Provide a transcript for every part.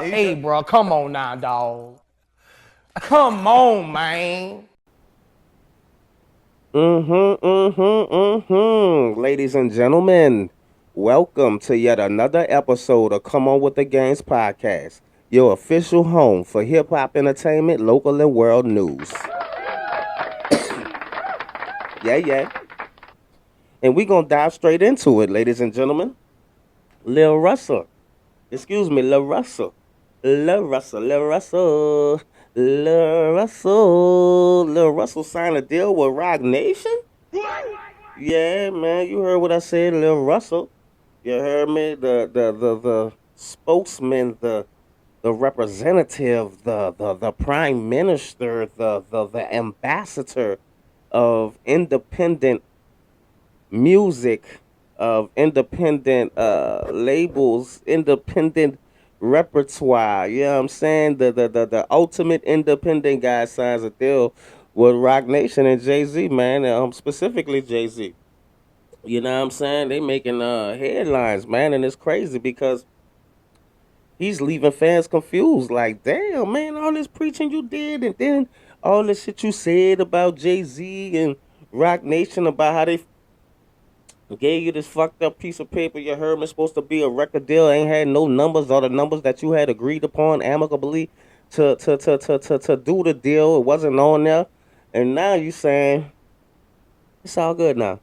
Hey, bro, come on now, dog. Come on, man. Ladies and gentlemen, welcome to yet another episode of Come On With the Games podcast, your official home for hip hop entertainment, local and world news. Yeah. And we gonna dive straight into it, ladies and gentlemen. Lil Russell. Excuse me, Lil Russell. Lil Russell, Lil Russell. Lil Russell. Lil Russell signed a deal with Rock Nation? Yeah, man, you heard what I said, Lil Russell. You heard me? The spokesman, the representative, the prime minister, the ambassador of independent music, of independent labels, independent repertoire. You know what I'm saying? The ultimate independent guy signs a deal with Rock Nation and Jay-Z, man. Specifically Jay-Z. You know what I'm saying? They making headlines, man, and it's crazy because he's leaving fans confused. Like, damn, man, all this preaching you did, and then all this shit you said about Jay Z and Rock Nation about how they gave you this fucked up piece of paper. You heard me supposed to be a record deal, ain't had no numbers or the numbers that you had agreed upon amicably to do the deal. It wasn't on there, and now you saying it's all good now.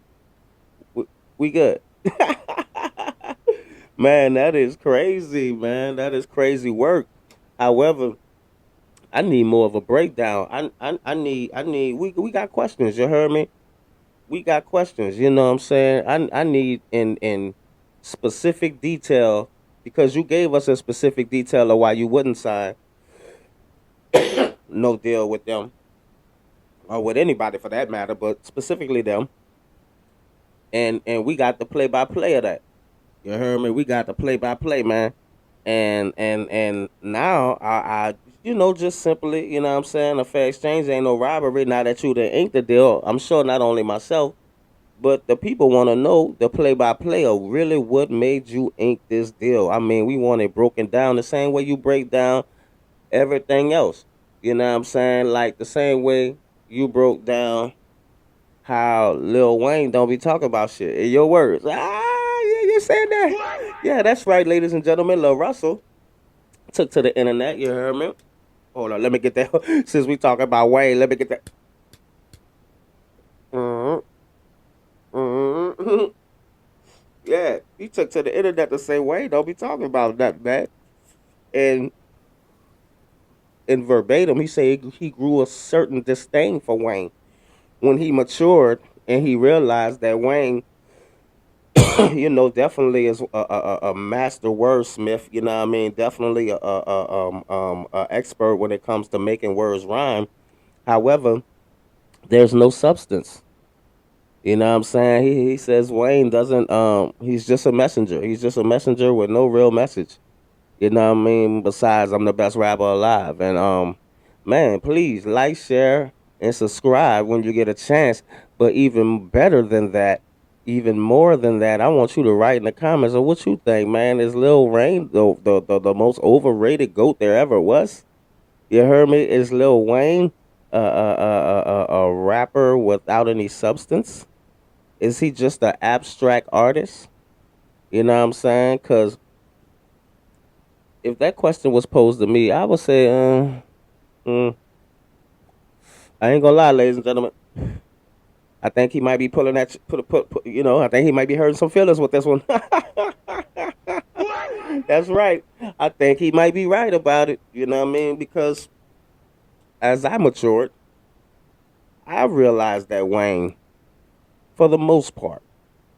We, we good. Man, that is crazy, man. That is crazy work. However, I need more of a breakdown. I need we got questions, you heard me? We got questions, you know what I'm saying? I need in specific detail because you gave us a specific detail of why you wouldn't sign no deal with them or with anybody for that matter, but specifically them. And we got the play by play of that. You heard me? We got the play by play, man. And now I just simply, you know what I'm saying, a fair exchange ain't no robbery. Now that you done inked the deal, I'm sure not only myself, but the people want to know the play by play of really what made you ink this deal. I mean, we want it broken down the same way you break down everything else. You know what I'm saying? Like the same way you broke down how Lil Wayne don't be talking about shit. In your words. Yeah, you said that. Yeah, that's right, ladies and gentlemen. Lil Russell took to the internet. You heard me? Hold on, let me get that. Since we talking about Wayne, let me get that. Mm-hmm. Mm-hmm. Yeah, he took to the internet to say Wayne don't be talking about that. And in verbatim, he said he grew a certain disdain for Wayne when he matured and he realized that Wayne definitely is a master wordsmith. You know what I mean? Definitely a expert when it comes to making words rhyme. However, there's no substance. You know what I'm saying? He says Wayne doesn't. He's just a messenger. He's just a messenger with no real message. You know what I mean? Besides, I'm the best rapper alive. And man, please like, share, and subscribe when you get a chance. But even better than that, even more than that, I want you to write in the comments of what you think, man. Is Lil Wayne the most overrated goat there ever was? You heard me? Is Lil Wayne a rapper without any substance? Is he just an abstract artist? You know what I'm saying? Because if that question was posed to me, I would say, mm, I ain't gonna lie, ladies and gentlemen. I think he might be pulling that, I think he might be hurting some feelings with this one. That's right. I think he might be right about it. You know what I mean? Because as I matured, I realized that Wayne, for the most part,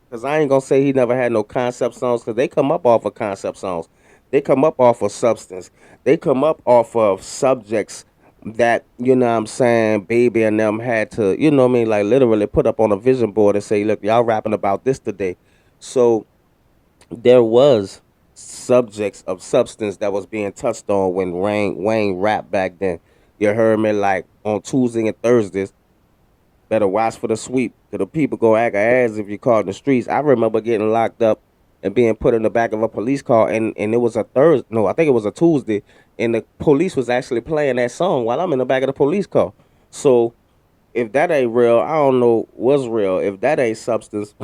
because I ain't gonna say he never had no concept songs, because they come up off of concept songs. They come up off of substance. They come up off of subjects that, you know what I'm saying, Baby and them had to, you know what I mean, like literally put up on a vision board and say, look, y'all rapping about this today. So there was subjects of substance that was being touched on when Wayne rapped back then. You heard me, like on Tuesday and Thursdays. Better watch for the sweep. 'Cause the people go act ass if you caught in the streets. I remember getting locked up and being put in the back of a police car, and it was a Thursday. No, I think it was a Tuesday, and the police was actually playing that song while I'm in the back of the police car. So if that ain't real, I don't know what's real. If that ain't substance,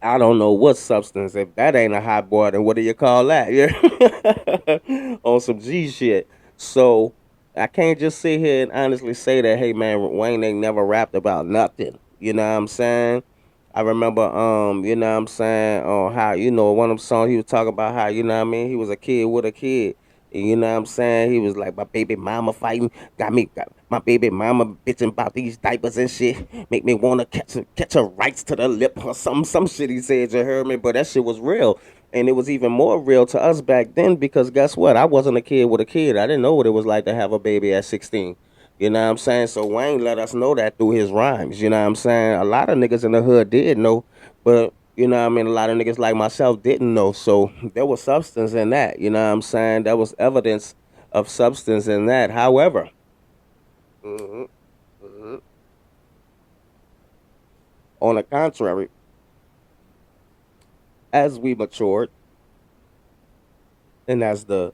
I don't know what substance. If that ain't a hot boy, then what do you call that? Yeah, on some G shit. So I can't just sit here and honestly say that, hey man, Wayne ain't never rapped about nothing. You know what I'm saying? I remember, you know what I'm saying, how, one of them songs he was talking about how, you know what I mean, he was a kid with a kid. And you know what I'm saying? He was like, my baby mama fighting, got my baby mama bitching about these diapers and shit. Make me wanna catch her rights to the lip or some shit he said, you heard me? But that shit was real. And it was even more real to us back then because guess what? I wasn't a kid with a kid. I didn't know what it was like to have a baby at 16. You know what I'm saying? So Wayne let us know that through his rhymes. You know what I'm saying? A lot of niggas in the hood did know, but you know what I mean? A lot of niggas like myself didn't know. So there was substance in that. You know what I'm saying? There was evidence of substance in that. However, mhm, mhm, on the contrary, as we matured and as the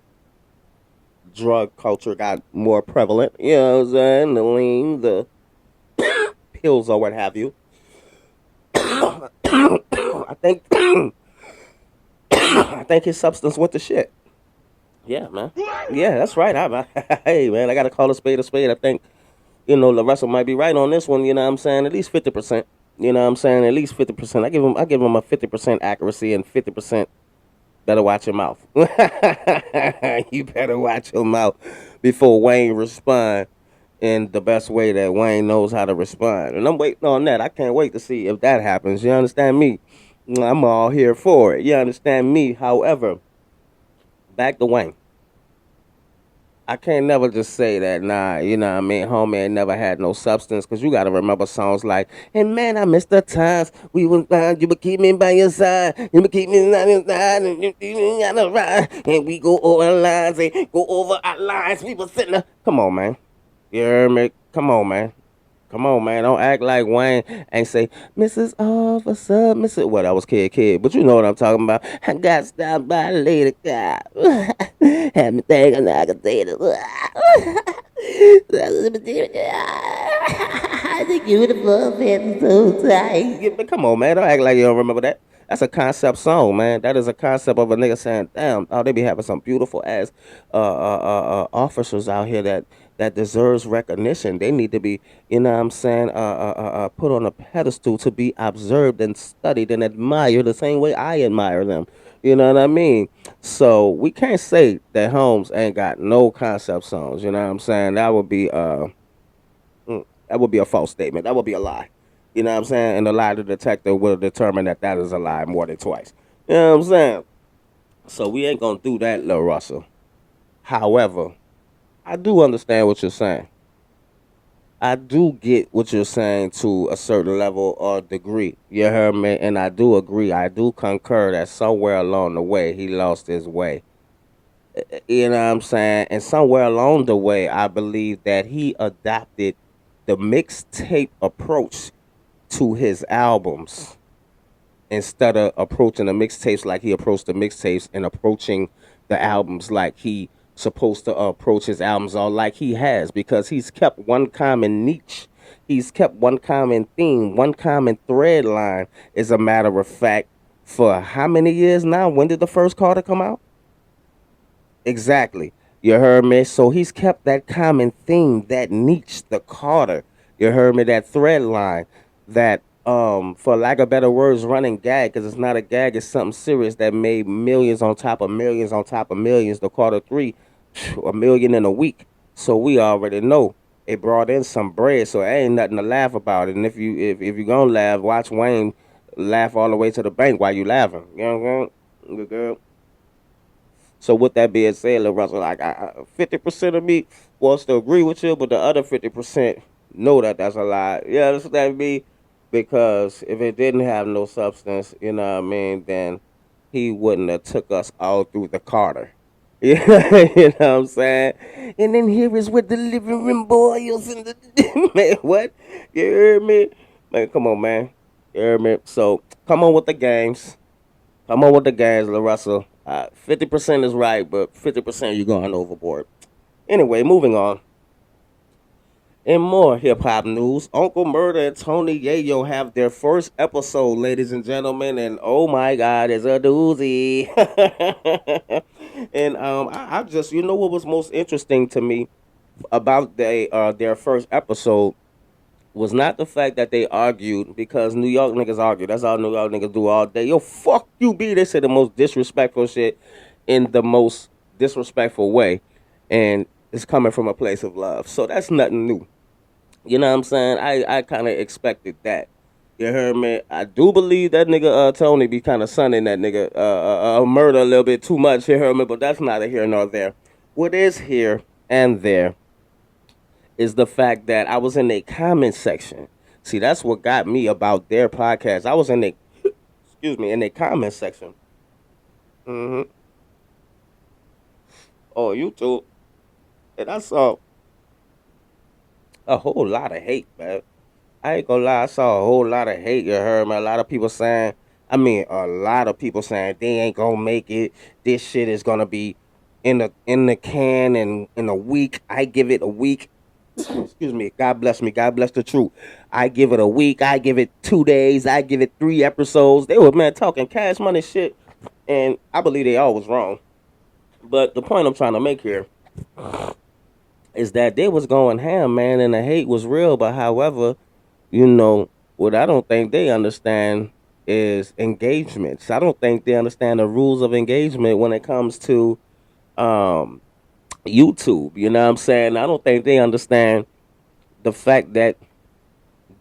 drug culture got more prevalent, you know what I'm saying? The lean, the pills or what have you. I think I think his substance went to shit. Yeah, man. Yeah, that's right. Hey, man, I got to call a spade a spade. I think, Larussell might be right on this one. You know what I'm saying? At least 50%. You know what I'm saying? At least 50%. I give him a 50% accuracy and 50% better watch your mouth. You better watch your mouth before Wayne respond in the best way that Wayne knows how to respond. And I'm waiting on that. I can't wait to see if that happens. You understand me? I'm all here for it. You understand me? However, back to Wayne. I can't never just say that, nah, you know what I mean? Homie ain't never had no substance, because you got to remember songs like, and man, I miss the times we was blind, you would keep me by your side, you would keep me by your side, and you gotta ride, and we go over lines, and go over our lines, we was sitting there. Come on, man. You heard me? Come on, man. Come on, man. Don't act like Wayne ain't say, Mrs. Officer, Mrs. What, I was kid. But you know what I'm talking about. I got stopped by a lady cop. Had me thinking I could say this. I think you the love it so tight. Come on, man. Don't act like you don't remember that. That's a concept song, man. That is a concept of a nigga saying, damn, oh, they be having some beautiful ass officers out here that deserves recognition. They need to be, you know what I'm saying, put on a pedestal to be observed and studied and admired the same way I admire them. You know what I mean? So we can't say that Holmes ain't got no concept songs. You know what I'm saying? That would be a false statement. That would be a lie. You know what I'm saying? And the lie detector will determine that that is a lie more than twice. You know what I'm saying? So we ain't gonna do that, Lil Russell. However, I do understand what you're saying. I do get what you're saying to a certain level or degree. You heard me? And I do agree. I do concur that somewhere along the way he lost his way. You know what I'm saying? And somewhere along the way, I believe that he adopted the mixtape approach to his albums instead of approaching the mixtapes like he approached the mixtapes and approaching the albums like he supposed to approach his albums or like he has because he's kept one common niche. He's kept one common theme, one common thread line, as a matter of fact, for how many years now? When did the first Carter come out? Exactly. You heard me? So he's kept that common theme, that niche, the Carter. You heard me? That thread line, that for lack of better words, running gag, because it's not a gag, it's something serious that made millions on top of millions on top of millions. The Carter Three, a million in a week. So we already know it brought in some bread. So there ain't nothing to laugh about. And if you gonna laugh, watch Wayne laugh all the way to the bank while you laughing. You know what I'm saying? Good girl. So with that being said, Lil Russell, like 50% of me wants to agree with you, but the other 50% know that that's a lie. You understand me? Because if it didn't have no substance, you know what I mean, then he wouldn't have took us all through the Carter. Yeah, you know what I'm saying? And then here is with the living room boils and the man, what? You heard me? Man, come on, man. You heard me? So come on with the games. Come on with the gas, Larussell. 50% is right, but 50% you're going overboard. Anyway, moving on. In more hip hop news, Uncle Murda and Tony Yayo have their first episode, ladies and gentlemen, and oh my God, it's a doozy. And I just, you know, what was most interesting to me about their first episode was not the fact that they argued, because New York niggas argue. That's all New York niggas do all day. Yo, fuck you, B. They say the most disrespectful shit in the most disrespectful way, and it's coming from a place of love. So that's nothing new. You know what I'm saying? I kind of expected that. You heard me? I do believe that nigga Tony be kind of sunning that nigga Murda a little bit too much. You heard me? But that's neither here nor there. What is here and there is the fact that I was in the comment section. See, that's what got me about their podcast. I was in the excuse me, in the comment section. hmm Oh, YouTube, and I saw a whole lot of hate, man. I ain't gonna lie, I saw a whole lot of hate. You heard me? A lot of people saying, I mean, a lot of people saying they ain't gonna make it. This shit is gonna be in the can in a week. I give it a week. Excuse me. God bless me. God bless the truth. I give it a week. I give it 2 days. I give it 3 episodes. They were, man, talking cash money shit, and I believe they all was wrong. But the point I'm trying to make here is that they was going ham, man, and the hate was real. But however, you know, what I don't think they understand is engagements. I don't think they understand the rules of engagement when it comes to um, YouTube. You know what I'm saying? I don't think they understand the fact that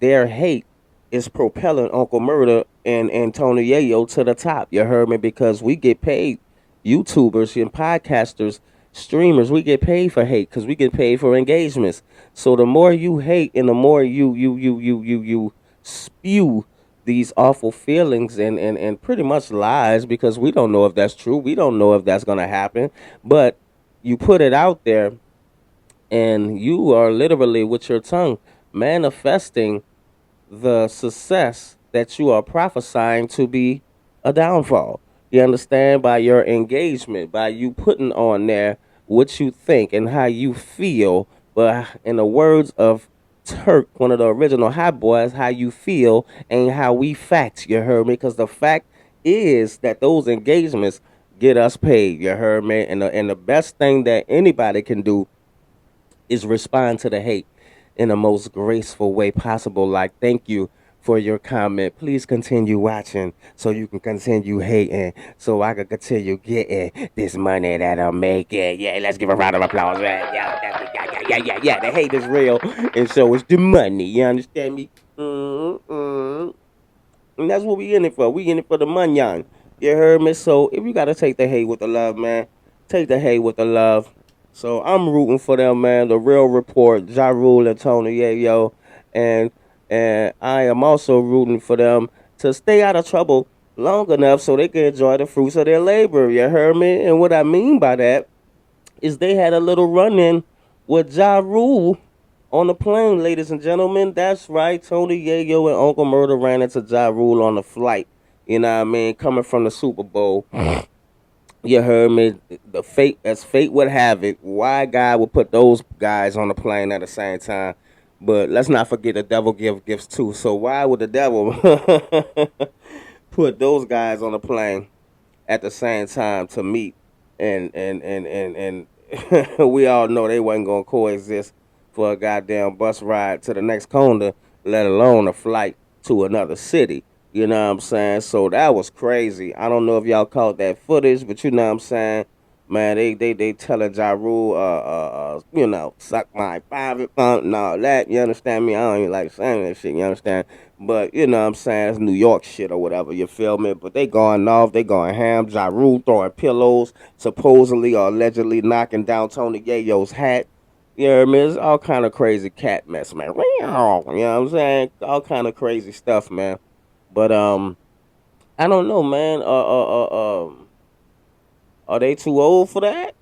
their hate is propelling Uncle Murda and Tony Yayo to the top. You heard me? Because we get paid, YouTubers and podcasters, streamers, we get paid for hate because we get paid for engagements. So the more you hate and the more you spew these awful feelings and pretty much lies, because we don't know if that's true. We don't know if that's gonna happen. But you put it out there, and you are literally with your tongue manifesting the success that you are prophesying to be a downfall. You understand? By your engagement, by you putting on there what you think and how you feel. But in the words of Turk, one of the original hot boys, how you feel and how we fact. You heard me? Because the fact is that those engagements get us paid. You heard me? And the best thing that anybody can do is respond to the hate in the most graceful way possible. Like, thank you for your comment. Please continue watching so you can continue hating, so I can continue getting this money that I'm making. Yeah, let's give a round of applause. Yeah. The hate is real, and so is the money. You understand me? Mm-hmm. And that's what we in it for. We in it for the money. You heard me? So if you gotta take the hate with the love, man, take the hate with the love. So I'm rooting for them, man. The Real Report, Ja Rule and Tony Yayo, and and I am also rooting for them to stay out of trouble long enough so they can enjoy the fruits of their labor. You heard me? And what I mean by that is they had a little run-in with Ja Rule on the plane, ladies and gentlemen. That's right. Tony Yayo and Uncle Murda ran into Ja Rule on the flight. You know what I mean? Coming from the Super Bowl. You heard me. The fate, as fate would have it, why God would put those guys on the plane at the same time. But let's not forget the devil give gifts too. So why would the devil put those guys on the plane at the same time to meet? And we all know they wasn't gonna coexist for a goddamn bus ride to the next corner, let alone a flight to another city. You know what I'm saying? So that was crazy. I don't know if y'all caught that footage, but you know what I'm saying? Man, they telling Ja Rule, suck my private pump and all that. You understand me? I don't even like saying that shit, you understand? But, you know what I'm saying? It's New York shit or whatever, you feel me? But they going off, they going ham. Ja Rule throwing pillows, supposedly or allegedly knocking down Tony Yayo's hat. You know what I mean? It's all kind of crazy cat mess, man. You know what I'm saying? All kind of crazy stuff, man. But I don't know, man. Are they too old for that?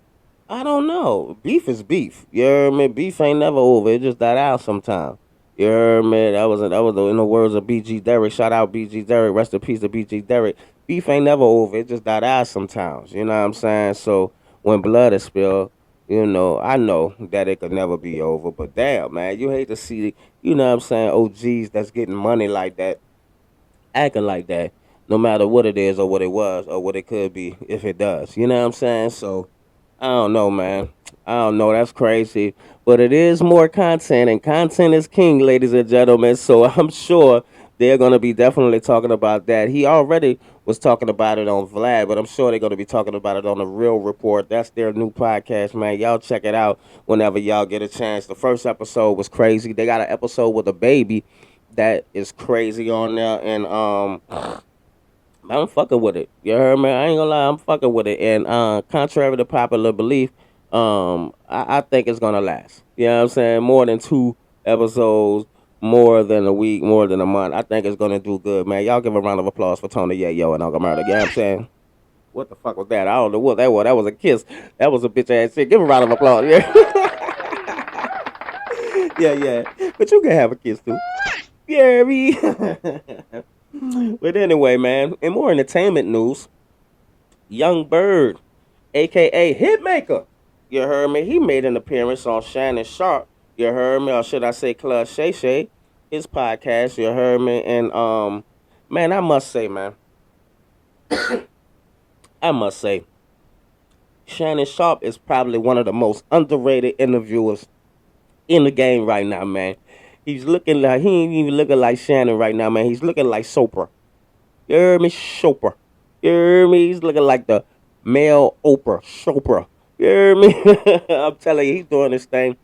I don't know. Beef is beef. You heard me? Beef ain't never over. It just died out sometime. You heard me? That was in the words of BG Derrick. Shout out BG Derrick. Rest in peace to BG Derrick. beef ain't never over. It just die out sometimes. You know what I'm saying? So when blood is spilled, I know that it could never be over. But damn, man, you hate to see, what I'm saying, OGs that's getting money like that, acting like that, no matter what it is or what it was or what it could be if it does. You know what I'm saying? So I don't know, man. I don't know. That's crazy. But it is more content, and content is king, ladies and gentlemen. So I'm sure they're going to be definitely talking about that. He already was talking about it on Vlad, but I'm sure they're going to be talking about it on the Real Report. That's their new podcast, man. Y'all check it out whenever y'all get a chance. The first episode was crazy. They got an episode with a baby that is crazy on there, and I'm fucking with it. You heard me? I ain't gonna lie, I'm fucking with it. And contrary to popular belief, I think it's gonna last. You know what I'm saying? More than 2 episodes, more than a week, more than a month. I think it's gonna do good, man. Y'all give a round of applause for Tony Yayo and Uncle Murda. You know what I'm saying? What the fuck was that? I don't know what that was. That was a kiss. That was a bitch ass shit. Give a round of applause. Yeah. Yeah, yeah. But you can have a kiss too. Yeah, me. But anyway, man, in more entertainment news, Young Bird, aka Hitmaker, you heard me? He made an appearance on Shannon Sharp, you heard me? Or should I say Club Shay Shay, his podcast, you heard me? And man, I must say, Shannon Sharp is probably one of the most underrated interviewers in the game right now, man. He's looking like he ain't even looking like Shannon right now, man. He's looking like Soper. You hear me? Chopra. You hear me? He's looking like the male Oprah. Chopra. You hear me? I'm telling you, he's doing this thing.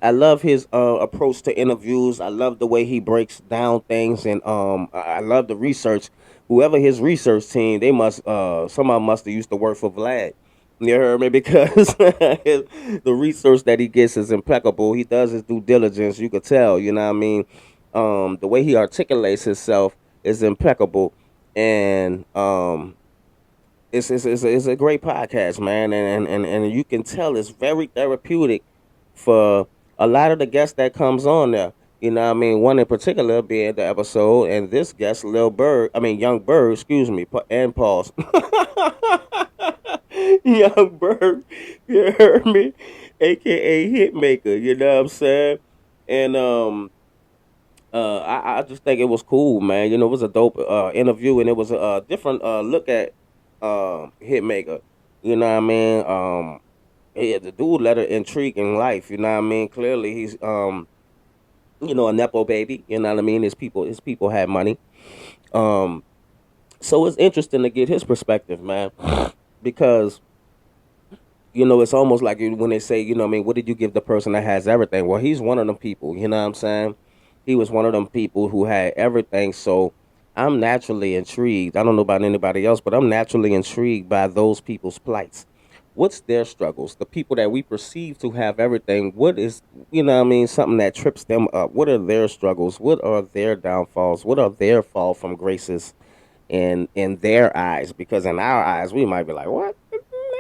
I love his approach to interviews. I love the way he breaks down things, and I love the research. Whoever his research team, they must someone must have used to work for Vlad. You heard me? Because the research that he gets is impeccable. He does his due diligence. You could tell. You know what I mean? The way he articulates himself is impeccable, and it's a great podcast, man, and you can tell it's very therapeutic for a lot of the guests that comes on there. You know what I mean? One in particular being the episode, and this guest, Young Bird, excuse me, and pause. Young Bird, you heard me? AKA Hitmaker, you know what I'm saying? And I just think it was cool, man. It was a dope interview, and it was a different look at Hitmaker. You know what I mean? Yeah, the dude led an intriguing life. You know what I mean? Clearly, he's a nepo baby. You know what I mean? His people had money. Um, so it's interesting to get his perspective, man, because it's almost like when they say, what I mean, what did you give the person that has everything? Well, he's one of them people, you know what I'm saying? He was one of them people who had everything, so I'm naturally intrigued. I don't know about anybody else, but I'm naturally intrigued by those people's plights. What's their struggles? The people that we perceive to have everything, what is, what I mean, something that trips them up? What are their struggles? What are their downfalls? What are their fall from graces in their eyes? Because in our eyes, we might be like, what?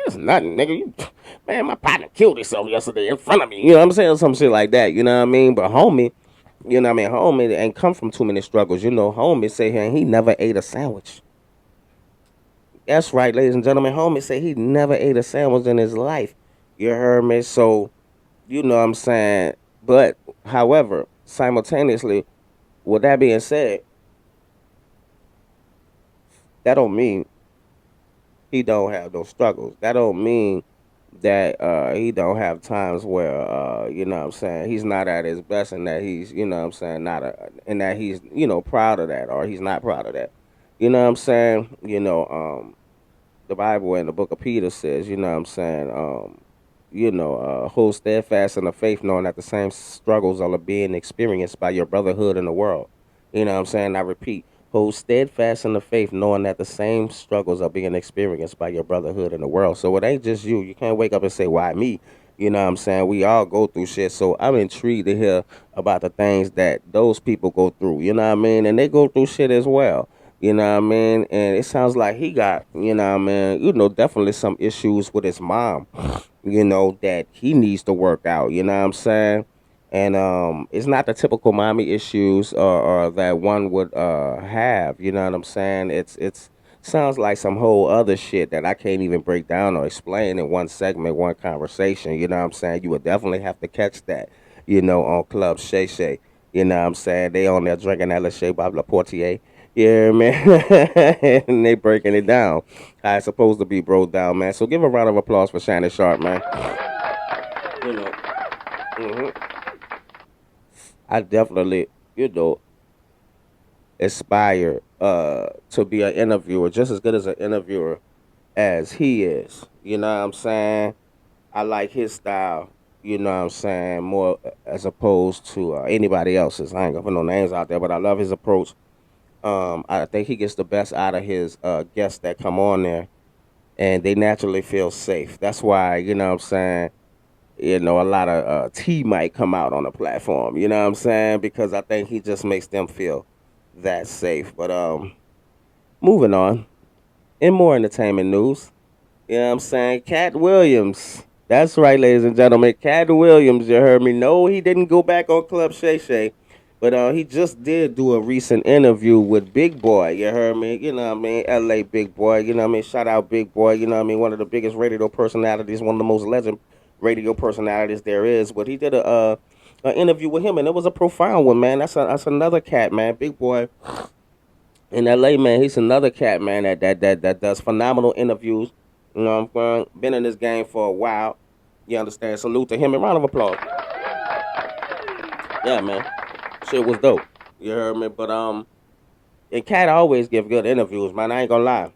That's nothing, nigga. Man, my partner killed himself yesterday in front of me. You know what I'm saying? Some shit like that. You know what I mean? But homie, homie ain't come from too many struggles. Homie say here he never ate a sandwich. That's right, ladies and gentlemen. Homie say he never ate a sandwich in his life. You heard me? So, you know what I'm saying? But, however, simultaneously, with that being said, that don't mean he don't have those struggles. That don't mean that he don't have times where what I'm saying, he's not at his best, and that he's, what I'm saying, not and that he's, proud of that, or he's not proud of that. You know what I'm saying? The Bible in the book of Peter says, you know what I'm saying, hold steadfast in the faith, knowing that the same struggles are being experienced by your brotherhood in the world. You know what I'm saying? I repeat, hold steadfast in the faith, knowing that the same struggles are being experienced by your brotherhood in the world. So it ain't just you. You can't wake up and say, why me? You know what I'm saying? We all go through shit. So I'm intrigued to hear about the things that those people go through. You know what I mean? And they go through shit as well. You know what I mean? And it sounds like he got, what I mean, definitely some issues with his mom, that he needs to work out. You know what I'm saying? And it's not the typical mommy issues or that one would have. You know what I'm saying? It's sounds like some whole other shit that I can't even break down or explain in one segment, one conversation. You know what I'm saying? You would definitely have to catch that, on Club Shay Shay. You know what I'm saying? They on there drinking that Le Shay by La Portier. Yeah, man. And they breaking it down. How it's supposed to be broke down, man. So give a round of applause for Shannon Sharp, man. You know. hmm I definitely, aspire to be an interviewer, just as good as an interviewer as he is. You know what I'm saying? I like his style, you know what I'm saying, more as opposed to anybody else's. I ain't gonna put no names out there, but I love his approach. I think he gets the best out of his guests that come on there, and they naturally feel safe. That's why, you know what I'm saying, a lot of tea might come out on the platform, you know what I'm saying, because I think he just makes them feel that safe. But moving on, in more entertainment news, you know what I'm saying? Cat Williams. That's right, ladies and gentlemen. Cat Williams, you heard me. No, he didn't go back on Club Shay Shay. But he just did do a recent interview with Big Boy. You heard me? You know what I mean? LA Big Boy. You know what I mean? Shout out Big Boy. You know what I mean? One of the biggest radio personalities, one of the most legend radio personalities there is. But he did a interview with him, and it was a profound one, man. That's another cat, man. Big Boy in LA, man, he's another cat, man, that does phenomenal interviews. You know what I'm saying? Been in this game for a while. You understand? Salute to him and round of applause. Yeah, man. Shit was dope. You heard me? But and Cat always give good interviews, man. I ain't gonna lie.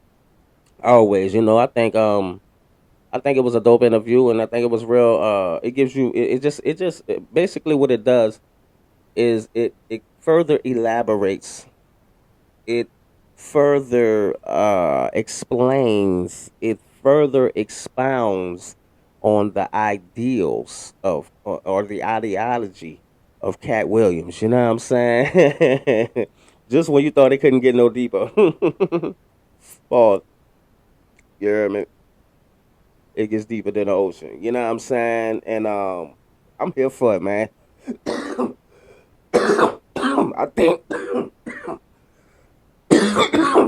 Always, I think it was a dope interview, and I think it was real. It gives you basically what it does is it further elaborates, it further explains, it further expounds on the ideals or the ideology of Cat Williams. You know what I'm saying? Just when you thought it couldn't get no deeper. Pause. You heard me? It gets deeper than the ocean. You know what I'm saying? And I'm here for it, man. I think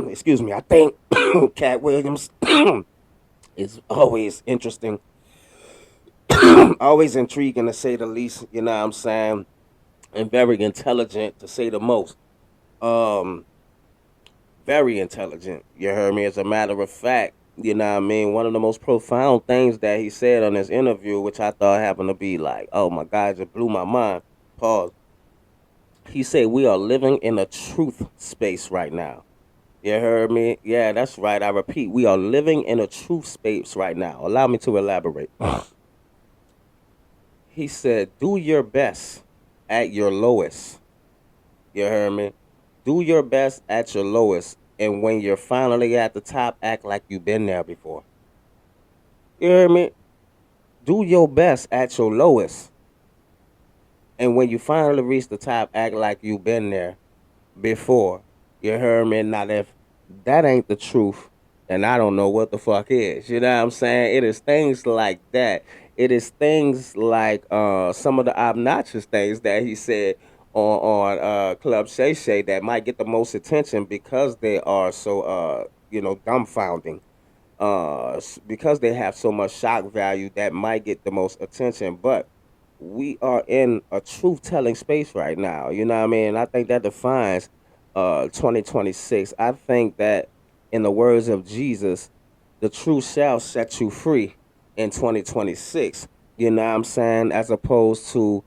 excuse me, I think Cat Williams is always interesting, always intriguing to say the least, you know what I'm saying, and very intelligent to say the most. Um, Very intelligent. You heard me? As a matter of fact, you know what I mean? One of the most profound things that he said on this interview, which I thought happened to be like, oh my God, it blew my mind. Pause. He said, we are living in a truth space right now. You heard me? Yeah, that's right. I repeat, we are living in a truth space right now. Allow me to elaborate. He said, do your best at your lowest. You heard me? Do your best at your lowest. And when you're finally at the top, act like you've been there before. You heard me? Do your best at your lowest. And when you finally reach the top, act like you've been there before. You heard me? Not if that ain't the truth, then I don't know what the fuck is. You know what I'm saying? It is things like that. It is things like some of the obnoxious things that he said on Club Shay Shay that might get the most attention because they are so dumbfounding. Because they have so much shock value that might get the most attention, but we are in a truth telling space right now. You know what I mean? I think that defines 2026. I think that, in the words of Jesus, the truth shall set you free in 2026. You know what I'm saying? As opposed to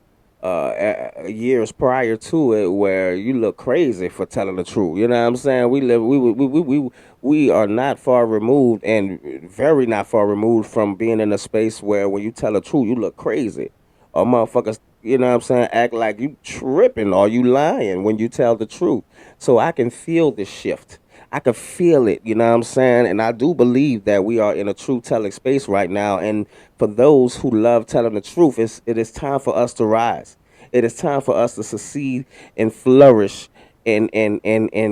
years prior to it, where you look crazy for telling the truth. You know what I'm saying? We are not far removed, and very not far removed from being in a space where when you tell the truth, you look crazy. Or motherfuckers, you know what I'm saying, act like you tripping or you lying when you tell the truth. So I can feel the shift. I can feel it, you know what I'm saying? And I do believe that we are in a truth telling space right now. And for those who love telling the truth, it is time for us to rise. It is time for us to succeed and flourish and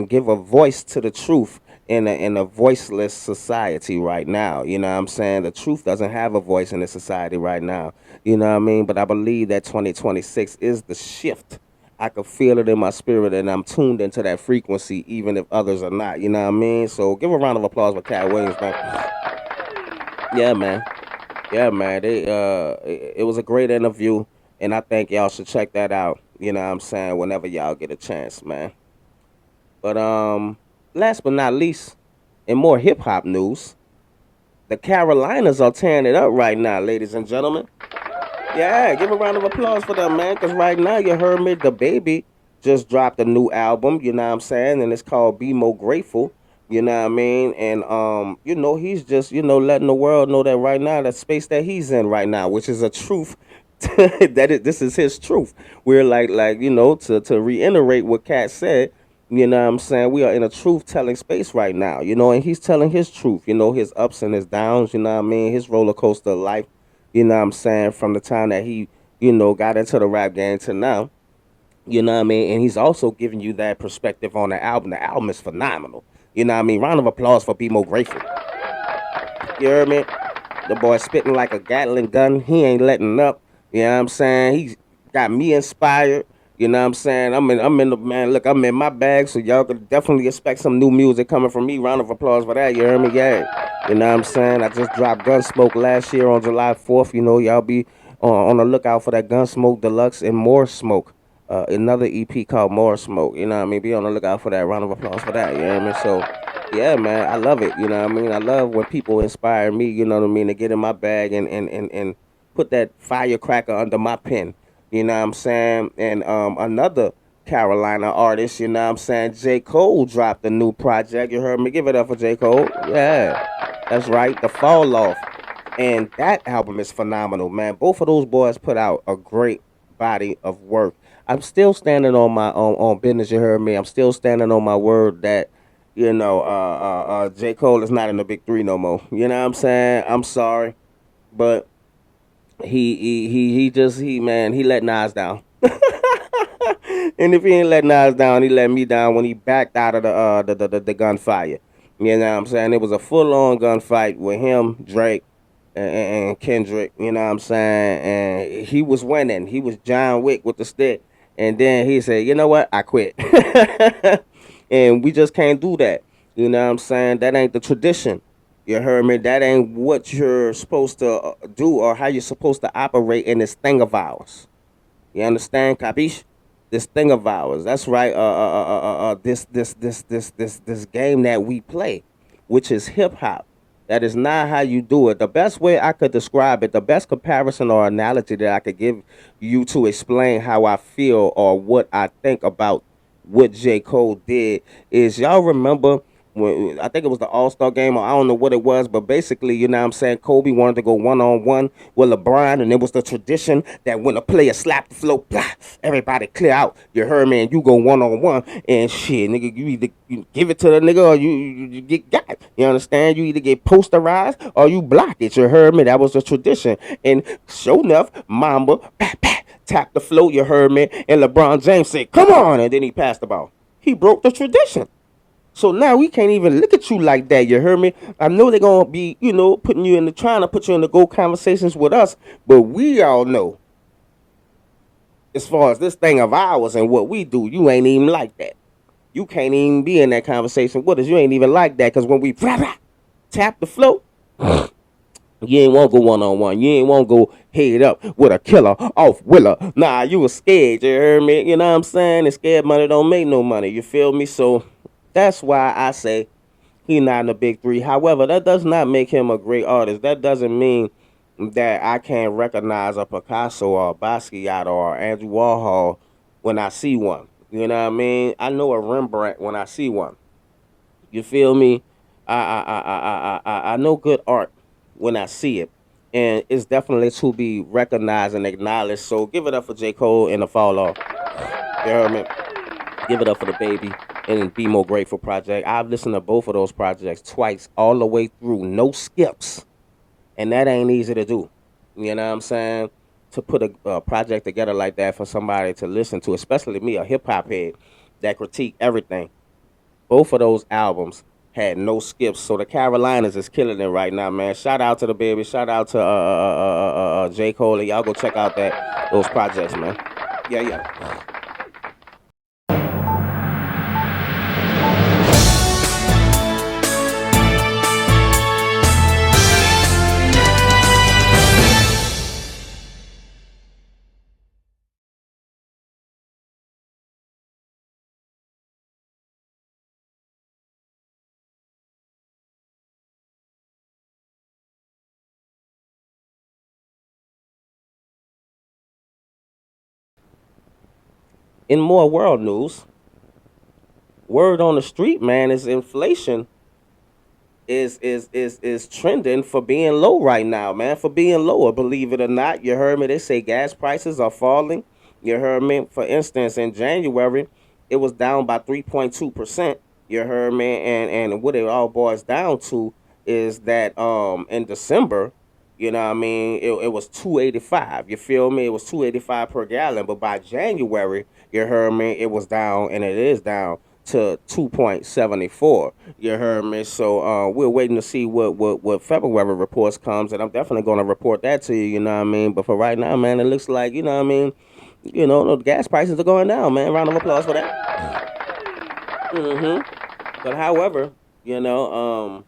give a voice to the truth in a voiceless society right now. You know what I'm saying? The truth doesn't have a voice in the society right now. You know what I mean? But I believe that 2026 is the shift. I could feel it in my spirit, and I'm tuned into that frequency, even if others are not. You know what I mean? So give a round of applause for Cat Williams, man. Yeah, man. Yeah, man. It was a great interview, and I think y'all should check that out. You know what I'm saying? Whenever y'all get a chance, man. But last but not least, in more hip hop news, the Carolinas are tearing it up right now, ladies and gentlemen. Yeah, give a round of applause for them, man. Cause right now you heard me, the baby just dropped a new album. You know what I'm saying, and it's called "Be More Grateful." You know what I mean, and he's just letting the world know that right now, that space that he's in right now, which is a truth. This is his truth. We're like to reiterate what Kat said. You know what I'm saying? We are in a truth telling space right now, and he's telling his truth, his ups and his downs, you know what I mean, his roller coaster of life, you know what I'm saying, from the time that he, got into the rap game to now, you know what I mean? And he's also giving you that perspective on the album. The album is phenomenal. You know what I mean? Round of applause for Be More Grateful. You heard me? The boy spitting like a Gatling gun. He ain't letting up. You know what I'm saying? He's got me inspired. You know what I'm saying? I'm in the man. Look, I'm in my bag, so y'all could definitely expect some new music coming from me. Round of applause for that. You heard me? Yeah. You know what I'm saying? I just dropped Gunsmoke last year on July 4th. Y'all be on the lookout for that Gunsmoke Deluxe and More Smoke. Another EP called More Smoke. You know what I mean? Be on the lookout for that. Round of applause for that. You know what I mean? So, yeah, man, I love it. You know what I mean? I love when people inspire me, you know what I mean, to get in my bag and put that firecracker under my pen. You know what I'm saying? And another Carolina artist, you know what I'm saying, J. Cole dropped a new project. You heard me? Give it up for J. Cole. Yeah, that's right. The Fall Off. And that album is phenomenal, man. Both of those boys put out a great body of work. I'm still standing on my on business. You heard me. I'm still standing on my word that J Cole is not in the big three no more. You know what I'm saying? I'm sorry, but he let Nas down. And if he ain't let Nas down, he let me down when he backed out of the gunfire. You know what I'm saying? It was a full on gunfight with him, Drake, and Kendrick. You know what I'm saying? And he was winning. He was John Wick with the stick. And then he said, "You know what? I quit." And we just can't do that. You know what I'm saying? That ain't the tradition. You heard me? That ain't what you're supposed to do or how you're supposed to operate in this thing of ours. You understand, capiche? This thing of ours. That's right. This game that we play, which is hip hop. That is not how you do it. The best way I could describe it, the best comparison or analogy that I could give you to explain how I feel or what I think about what J. Cole did is, y'all remember when I think it was the All Star game, or I don't know what it was, but basically, you know what I'm saying, Kobe wanted to go 1-on-1 with LeBron, and it was the tradition that when a player slapped the floor, blah, everybody clear out. You heard me, and you go 1-on-1, and shit, nigga, you either you give it to the nigga or you get got. You understand? You either get posterized or you block it. You heard me? That was the tradition. And sure enough, Mamba, pat, pat, tapped the floor, you heard me, and LeBron James said, "Come on," and then he passed the ball. He broke the tradition. So now we can't even look at you like that. You heard me? I know they're gonna be, putting you in the trying to put you in the go conversations with us, but we all know, as far as this thing of ours and what we do, you ain't even like that. You can't even be in that conversation with us. You ain't even like that, because when we tap the float, you ain't want to go 1-on-1. You ain't want to go head up with a killer off Willer. Nah, you was scared. You heard me? You know what I'm saying? And scared money don't make no money. You feel me? So that's why I say he not in the big three. However, that does not make him a great artist. That doesn't mean that I can't recognize a Picasso or a Basquiat or Andrew Warhol when I see one. You know what I mean? I know a Rembrandt when I see one. You feel me? I know good art when I see it, and it's definitely to be recognized and acknowledged. So give it up for J. Cole and the Fall Off. You heard me? Give it up for the baby and Be More Grateful project. I've listened to both of those projects twice, all the way through, no skips, and that ain't easy to do. You know what I'm saying? To put a project together like that for somebody to listen to, especially me, a hip hop head that critique everything. Both of those albums had no skips, so the Carolinas is killing it right now, man. Shout out to the baby. Shout out to J. Cole. Y'all go check out those projects, man. Yeah, yeah. In more world news, word on the street, man, is inflation is trending for being low right now, man. For being lower, believe it or not. You heard me. They say gas prices are falling. You heard me. For instance, in January, it was down by 3.2%. You heard me. And what it all boils down to is that in December, you know what I mean, it was 285. You feel me? It was 285 per gallon. But by January, you heard me, it was down, and it is down to 2.74. You heard me. So we're waiting to see what February reports comes, and I'm definitely going to report that to you. You know what I mean. But for right now, man, it looks like, you know what I mean. You know, the gas prices are going down, man. Round of applause for that. But however, you know,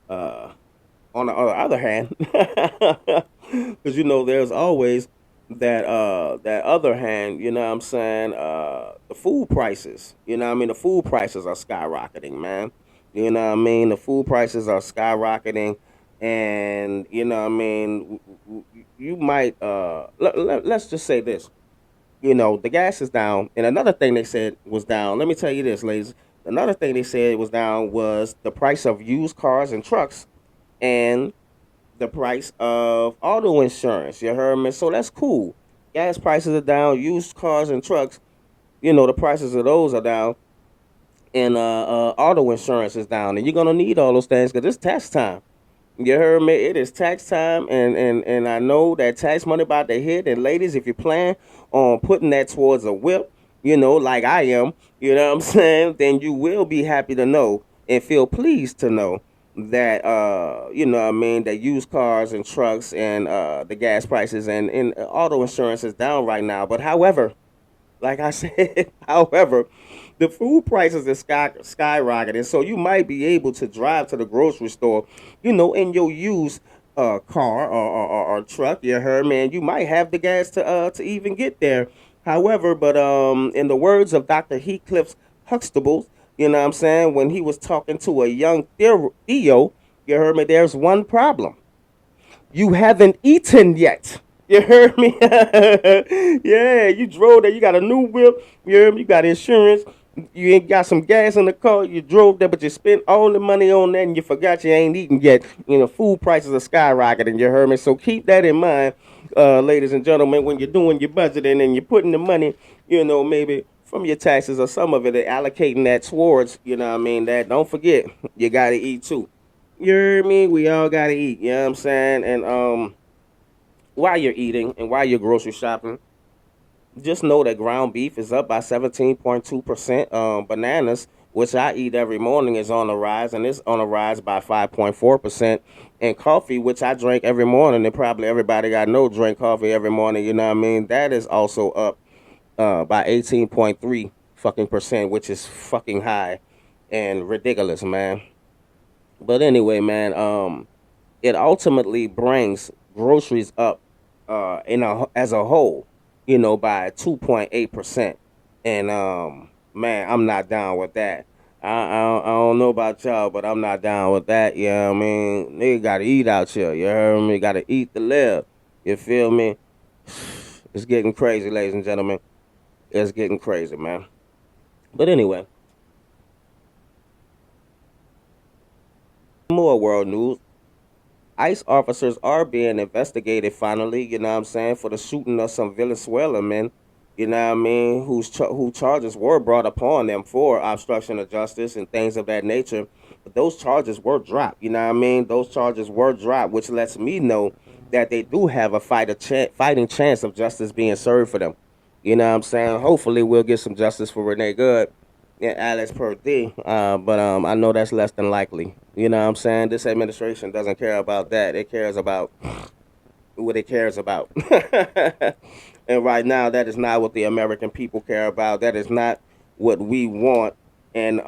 uh, on the other hand, because you know, there's always that other hand. You know what I'm saying? The food prices. You know what I mean? The food prices are skyrocketing, man. You know what I mean? The food prices are skyrocketing, and you know what I mean. You might let's just say this. You know, the gas is down, and another thing they said was down. Let me tell you this, ladies. Another thing they said was down was the price of used cars and trucks, and the price of auto insurance. You heard me? So that's cool. Gas prices are down, used cars and trucks, you know, the prices of those are down, and auto insurance is down. And you're going to need all those things because it's tax time. You heard me? It is tax time, and I know that tax money about to hit. And ladies, if you plan on putting that towards a whip, you know, like I am, you know what I'm saying, then you will be happy to know and feel pleased to know that you know what I mean, that used cars and trucks and the gas prices and auto insurance is down right now. But however, like I said, however, the food prices are skyrocketing. So you might be able to drive to the grocery store, you know, in your used car or truck. You heard, man. You might have the gas to even get there. However, but in the words of Dr. Heathcliff Huxtable, you know what I'm saying, when he was talking to a young Theo, you heard me. There's one problem: you haven't eaten yet. You heard me? Yeah, you drove there. You got a new whip. You heard me? You got insurance. You ain't got some gas in the car. You drove there, but you spent all the money on that and you forgot you ain't eaten yet. You know, food prices are skyrocketing. You heard me? So keep that in mind, ladies and gentlemen, when you're doing your budgeting and you're putting the money, you know, maybe from your taxes or some of it, allocating that towards, you know what I mean, that don't forget, you got to eat too. You heard me? We all gotta eat. You know what I'm saying? And while you're eating and while you're grocery shopping, just know that ground beef is up by 17.2%. Bananas, which I eat every morning, is on the rise, and it's on the rise by 5.4%. And coffee, which I drink every morning, and probably everybody I know drink coffee every morning. You know what I mean? That is also up by 18.3 fucking percent, which is fucking high and ridiculous, man. But anyway, man, it ultimately brings groceries up as a whole, you know, by 2.8%. And man, I'm not down with that. I don't know about y'all, but I'm not down with that. You know what I mean? Nigga gotta eat out here. You heard me? Gotta eat to live. You feel me? It's getting crazy, ladies and gentlemen. It's getting crazy, man. But anyway, more world news. ICE officers are being investigated finally, you know what I'm saying, for the shooting of some Venezuelan men, you know what I mean, who charges were brought upon them for obstruction of justice and things of that nature. But those charges were dropped, you know what I mean? Those charges were dropped, which lets me know that they do have a fighting chance of justice being served for them. You know what I'm saying? Hopefully we'll get some justice for Renee Good and Alex Purdy. But I know that's less than likely. You know what I'm saying? This administration doesn't care about that. It cares about what it cares about. And right now, that is not what the American people care about. That is not what we want. And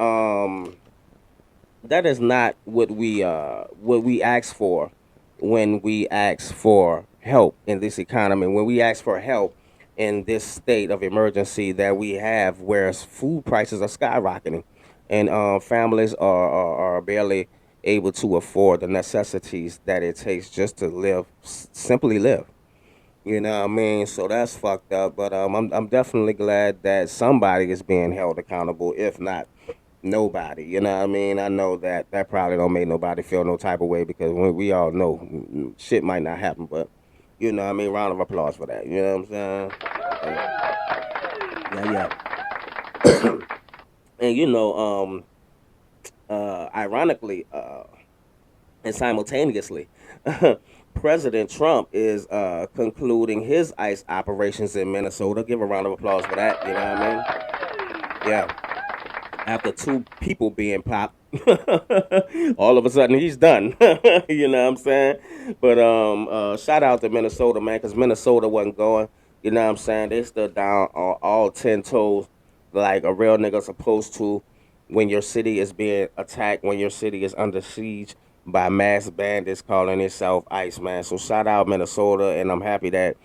that is not what we ask for when we ask for help in this economy. When we ask for help in this state of emergency that we have, where food prices are skyrocketing, and families are barely able to afford the necessities that it takes just to live, simply live. You know what I mean? So that's fucked up. But I'm definitely glad that somebody is being held accountable. If not nobody, you know what I mean? I know that that probably don't make nobody feel no type of way because we all know shit might not happen. But you know what I mean? Round of applause for that. You know what I'm saying? Yeah, yeah. And you know, ironically, and simultaneously, President Trump is concluding his ICE operations in Minnesota. Give a round of applause for that. You know what I mean? Yeah. After two people being popped, all of a sudden he's done. You know what I'm saying? But shout out to Minnesota, man, because Minnesota wasn't going. You know what I'm saying? They stood down on all 10 toes like a real nigga supposed to when your city is being attacked, when your city is under siege by mass bandits calling itself ICE, man. So shout out Minnesota, and I'm happy that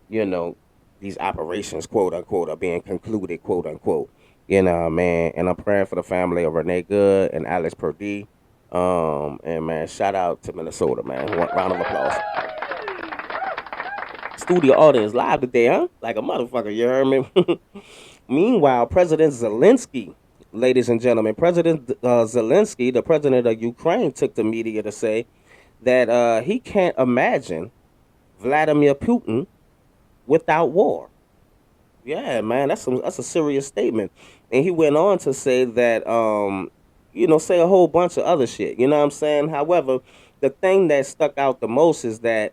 you know these operations, quote unquote, are being concluded, quote unquote. You know, man, and I'm praying for the family of Renee Good and Alex Purdy. And man, shout out to Minnesota, man. One round of applause. Studio audience live today, huh? Like a motherfucker, you heard me? Meanwhile, President Zelensky, ladies and gentlemen, President Zelensky, the president of Ukraine, took the media to say that he can't imagine Vladimir Putin without war. Yeah, man, that's a serious statement. And he went on to say that say a whole bunch of other shit. You know what I'm saying? However, the thing that stuck out the most is that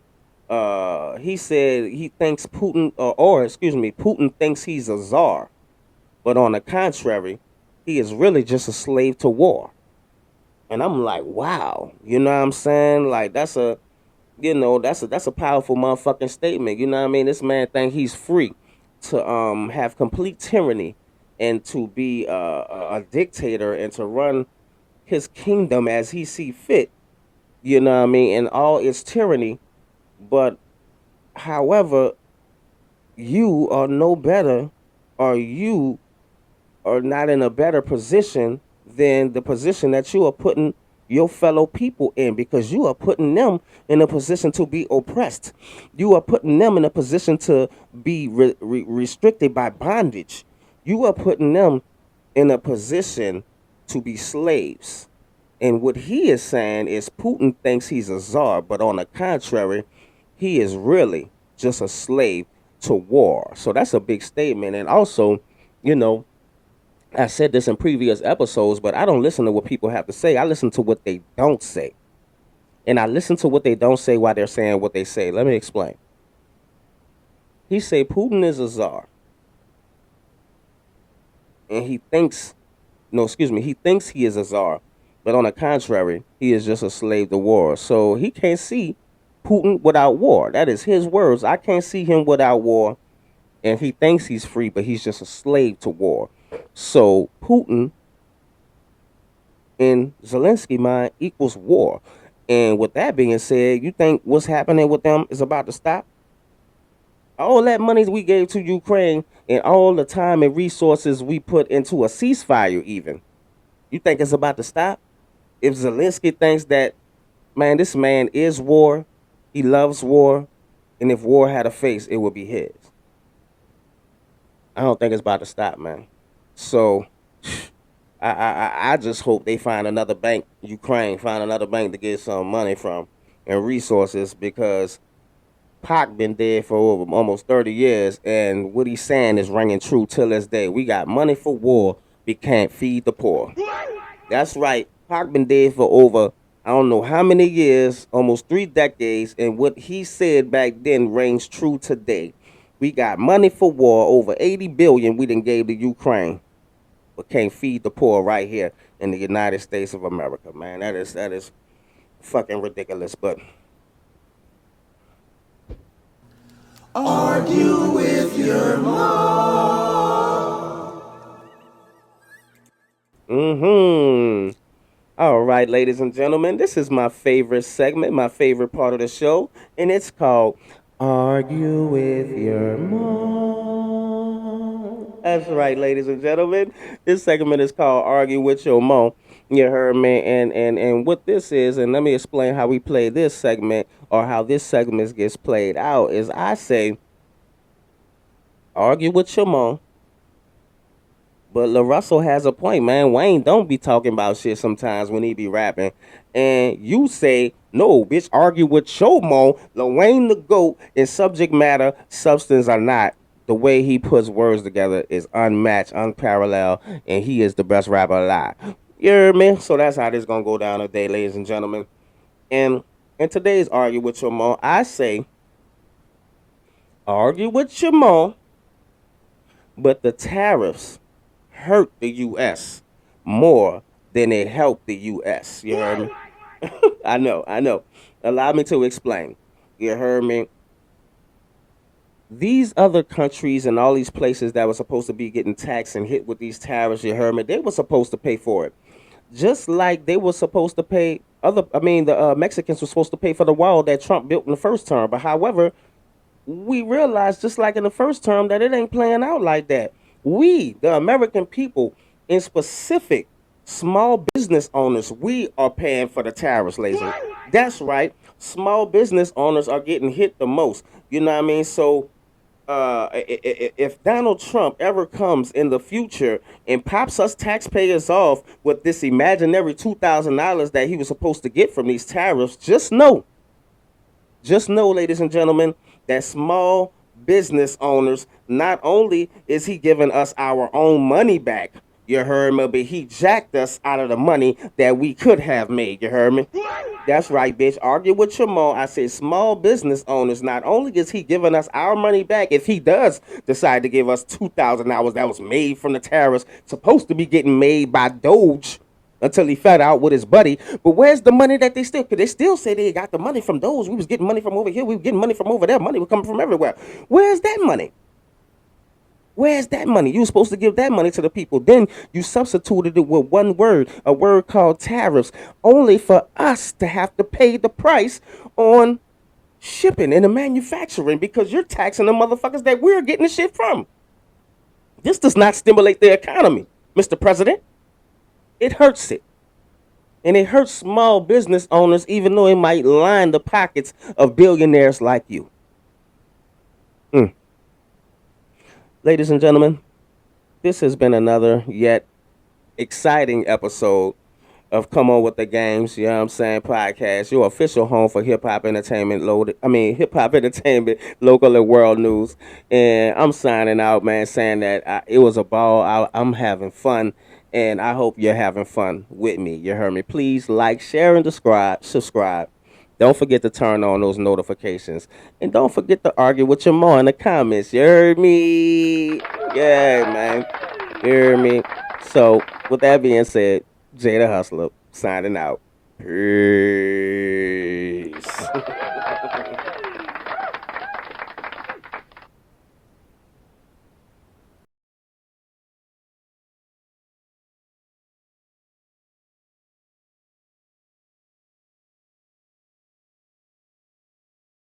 he said he thinks Putin or excuse me, Putin thinks he's a czar, but on the contrary, he is really just a slave to war. And I'm like, wow, you know what I'm saying? Like that's a powerful motherfucking statement. You know what I mean? This man think he's free to have complete tyranny and to be a dictator and to run his kingdom as he see fit. You know what I mean? And all its tyranny. But however, you are no better, or you are not in a better position than the position that you are putting your fellow people in, because you are putting them in a position to be oppressed. You are putting them in a position to be restricted by bondage. You are putting them in a position to be slaves. And what he is saying is Putin thinks he's a czar, but on the contrary, he is really just a slave to war. So that's a big statement. And also, you know, I said this in previous episodes, but I don't listen to what people have to say. I listen to what they don't say. And I listen to what they don't say while they're saying what they say. Let me explain. He say Putin is a czar. And he thinks, no, excuse me, he thinks he is a czar. But on the contrary, he is just a slave to war. So he can't see Putin without war. That is his words. I can't see him without war. And he thinks he's free, but he's just a slave to war. So Putin in Zelensky mind equals war. And with that being said, you think what's happening with them is about to stop? All that money we gave to Ukraine and all the time and resources we put into a ceasefire even, you think it's about to stop? If Zelensky thinks that, man, this man is war, he loves war, and if war had a face, it would be his. I don't think it's about to stop, man. So I just hope they find another bank, Ukraine find another bank to get some money from and resources, because Pac been dead for over almost 30 years, and what he's saying is ringing true till this day. We got money for war, we can't feed the poor. That's right. Pac been dead for over I don't know how many years, almost 3 decades, and what he said back then rings true today. We got money for war, over 80 billion we done gave to Ukraine, but can't feed the poor right here in the United States of America, man. That is fucking ridiculous. But Argue with your mom. All right, ladies and gentlemen, this is my favorite segment, my favorite part of the show, and it's called Argue with Your Mom. That's right, ladies and gentlemen. This segment is called Argue with Your Mom. You heard me, and what this is, and let me explain how we play this segment or how this segment gets played out. Is I say argue with your mom, but Larussell has a point, man. Wayne don't be talking about shit sometimes when he be rapping, and you say no, bitch. Argue with your mom. Lil Wayne the goat in subject matter, substance or not. The way he puts words together is unmatched, unparalleled, and he is the best rapper alive. You heard me? So that's how this gonna go down today, ladies and gentlemen. And in today's argue with your mom, I say argue with your mom, but the tariffs hurt the U.S. more than it helped the U.S. You heard me? I know, I know. Allow me to explain. You heard me? These other countries and all these places that were supposed to be getting taxed and hit with these tariffs, you heard me? They were supposed to pay for it. Just like they were supposed to pay the Mexicans were supposed to pay for the wall that Trump built in the first term. But however, we realized just like in the first term that it ain't playing out like that. We, the American people, in specific, small business owners, we are paying for the tariffs, ladies. That's right. Small business owners are getting hit the most. You know what I mean? So if Donald Trump ever comes in the future and pops us taxpayers off with this imaginary $2,000 that he was supposed to get from these tariffs, just know, ladies and gentlemen, that small business owners, not only is he giving us our own money back, you heard me, but he jacked us out of the money that we could have made, you heard me? That's right, bitch. Argue with your mom. I say small business owners, not only is he giving us our money back, if he does decide to give us $2,000 that was made from the tariffs, supposed to be getting made by Doge, until he fed out with his buddy. But where's the money that they still? Because they still say they got the money from those. We was getting money from over here. We were getting money from over there. Money was coming from everywhere. Where's that money? Where's that money? You were supposed to give that money to the people. Then you substituted it with one word, a word called tariffs, only for us to have to pay the price on shipping and the manufacturing because you're taxing the motherfuckers that we're getting the shit from. This does not stimulate the economy, Mr. President. It hurts it. And it hurts small business owners, even though it might line the pockets of billionaires like you. Ladies and gentlemen, this has been another yet exciting episode of Come On With The Games, you know what I'm saying, podcast, your official home for hip-hop entertainment, hip-hop entertainment, local and world news. And I'm signing out, man, saying that it was a ball. I'm having fun. And I hope you're having fun with me. You heard me. Please like, share, and subscribe. Don't forget to turn on those notifications. And don't forget to argue with your mom in the comments. You heard me? Yeah, man. You heard me? So, with that being said, Jay the Hustler signing out. Peace.